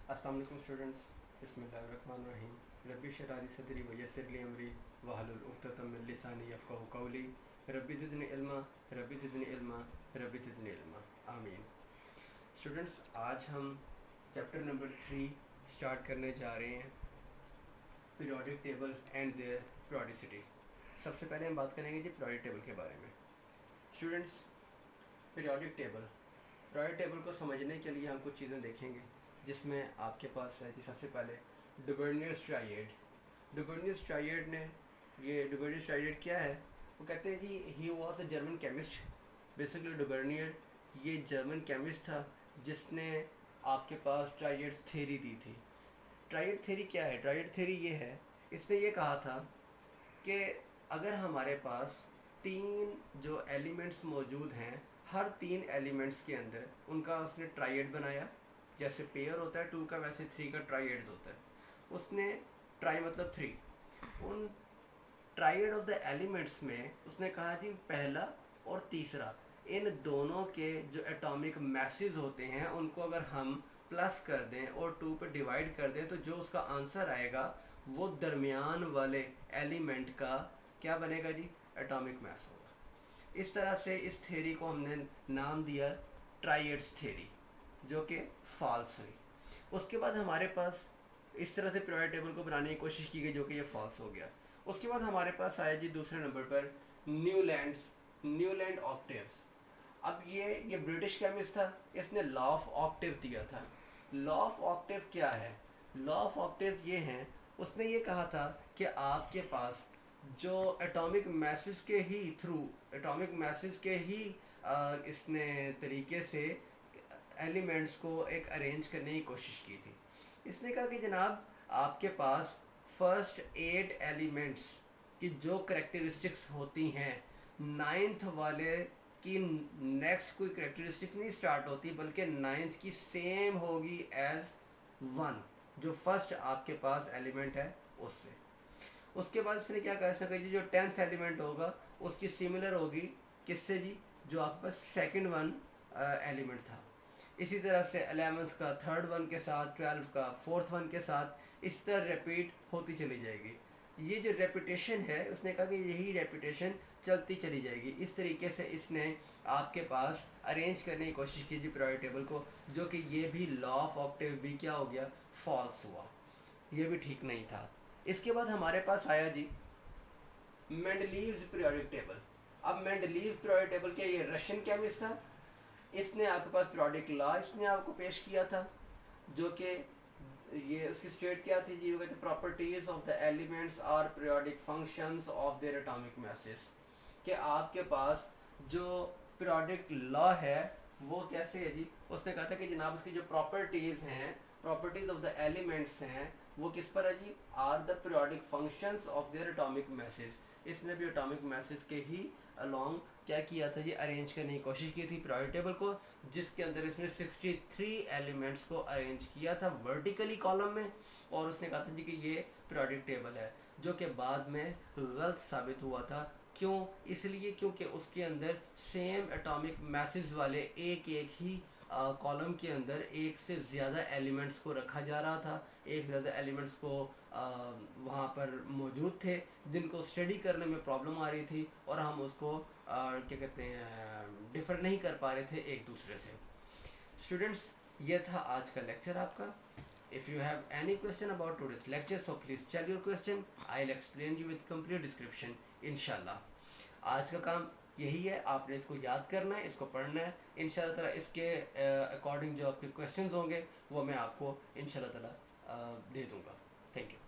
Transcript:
अस्सलाम वालेकुम स्टूडेंट्स। बिस्मिल्लाहिर्रहमानिर्रहीम। रब्बी शरह ली सदरी व यस्सिर ली अमरी वहलुल उक़दतम मिन लिसानी यफ़क़हू क़ौली। रब्बी ज़िदनी इल्मा, रब्बी ज़िदनी इल्मा, रब्बी ज़िदनी इल्मा। आमीन। स्टूडेंट्स, आज हम चैप्टर नंबर 3 स्टार्ट करने जा रहे हैं, periodic table and their periodicity. सबसे पहले हम बात करेंगे जी पीरियोडिक टेबल के बारे में। स्टूडेंट्स, पीरियोडिक टेबल को समझने के लिए हम कुछ चीज़ें देखेंगे, जिसमें आपके पास है कि सबसे पहले डुबर्नियर्स ट्रायड। डुबर्नियर्स ट्रायड ने डुबर्नियर्स ट्रायड क्या है? वो कहते हैं जी he was a German chemist. Basically Dobereiner ये जर्मन केमिस्ट था जिसने आपके पास ट्रायड्स थ्योरी दी थी। ट्रायड थ्योरी क्या है? ट्रायड थ्योरी ये है, इसने ये कहा था कि अगर हमारे पास तीन जो एलिमेंट्स मौजूद हैं, हर तीन एलिमेंट्स के अंदर उनका उसने ट्रायड बनाया। जैसे पेयर होता है 2 का, वैसे 3 का ट्रायड होता है। उसने ट्राई मतलब 3, उन ट्रायड ऑफ द एलिमेंट्स में उसने कहा जी पहला और तीसरा, इन दोनों के जो एटॉमिक मैसेज होते हैं उनको अगर हम प्लस कर दें और 2 पे डिवाइड कर दें, तो जो उसका आंसर आएगा वो दरमियान वाले एलिमेंट का क्या बनेगा जी? एटॉमिक मैस होगा। इस तरह से इस थ्योरी को हमने नाम दिया ट्रायड्स थ्योरी, जो कि फॉल्स हुई। उसके बाद हमारे पास इस तरह से पीरियोडिक टेबल को बनाने की कोशिश की गई, जो कि ये फॉल्स हो गया। उसके बाद हमारे पास आया जी दूसरे नंबर पर न्यूलैंड ऑक्टेव्स। अब ये ब्रिटिश केमिस्ट था, इसने लॉ ऑफ ऑक्टेव दिया था। लॉ ऑफ ऑक्टेव क्या है? लॉ ऑफ ऑक्टेव ये हैं, उसने ये कहा था कि आपके पास जो एटॉमिक मैसेज के ही थ्रू, एटॉमिक मैसेज के ही इसने तरीके से एलिमेंट्स को एक अरेंज करने की कोशिश की थी। इसने कहा कि जनाब आपके पास फर्स्ट 8 एलिमेंट्स की जो करेक्टरिस्टिक्स होती हैं, नाइन्थ वाले की नेक्स्ट कोई करेक्टरिस्टिक नहीं स्टार्ट होती, बल्कि नाइन्थ की सेम होगी एज 1, जो फर्स्ट आपके पास एलिमेंट है उससे। उसके बाद इसने क्या कहा? इसने कहा जी जो 10th एलिमेंट होगा उसकी सिमिलर होगी किससे जी? जो आपके पास सेकंड वन एलिमेंट था। इसी तरह से 11th का थर्ड वन के साथ, 12th का फोर्थ वन के साथ, इस तरह रिपीट होती चली जाएगी। ये जो रेपिटेशन है, उसने कहा कि यही रेपिटेशन चलती चली जाएगी। इस तरीके से इसने आपके पास अरेंज करने की कोशिश की जी पीरियोडिक टेबल को, जो कि ये भी लॉ ऑफ ऑक्टेव भी क्या हो गया? फॉल्स हुआ। ये भी ठीक नहीं था। इसके बाद हमारे पास आया जी मेंडलीव्स पीरियोडिक टेबल। अब मेंडलीव पीरियोडिक टेबल क्या? ये रशियन केमिस्ट था, इसने आपके पास पीरियोडिक लॉ इसने आपको पेश किया था, जो कि ये उसकी स्टेट क्या थी जी? वो कहते properties of the elements are periodic functions of their atomic masses. कि आपके पास जो पीरियोडिक लॉ है वो कैसे है जी? उसने कहा था कि जनाब उसकी जो प्रॉपर्टीज हैं, प्रॉपर्टीज ऑफ द एलिमेंट्स हैं, वो किस पर है जी? Are the periodic functions of their atomic masses. इसने भी एटॉमिक मैसेज के ही अलॉन्ग क्या किया था जी? अरेंज करने की कोशिश की थी पीरियोडिक टेबल को, जिसके अंदर इसने 63 एलिमेंट्स को अरेंज किया था वर्टिकली कॉलम में। और उसने कहा था जी कि ये पीरियोडिक टेबल है, जो कि बाद में गलत साबित हुआ था। क्यों? इसलिए क्योंकि उसके अंदर सेम एटॉमिक मैसेज वाले एक एक ही कॉलम के अंदर एक से ज़्यादा एलिमेंट्स को रखा जा रहा था। एक से ज़्यादा एलिमेंट्स को वहाँ पर मौजूद थे, जिनको स्टडी करने में प्रॉब्लम आ रही थी, और हम उसको क्या कहते हैं, डिफर नहीं कर पा रहे थे एक दूसरे से। स्टूडेंट्स, ये था आज का लेक्चर आपका। If you have any question about today's lecture, so please tell your question. I'll explain you with complete description, इंशाल्लाह। आज का काम यही है, आपने इसको याद करना है, इसको पढ़ना है। इंशाल्लाह ताला इसके अकॉर्डिंग जो आपके क्वेश्चंस होंगे वो मैं आपको इंशाल्लाह ताला दे दूँगा। Thank you.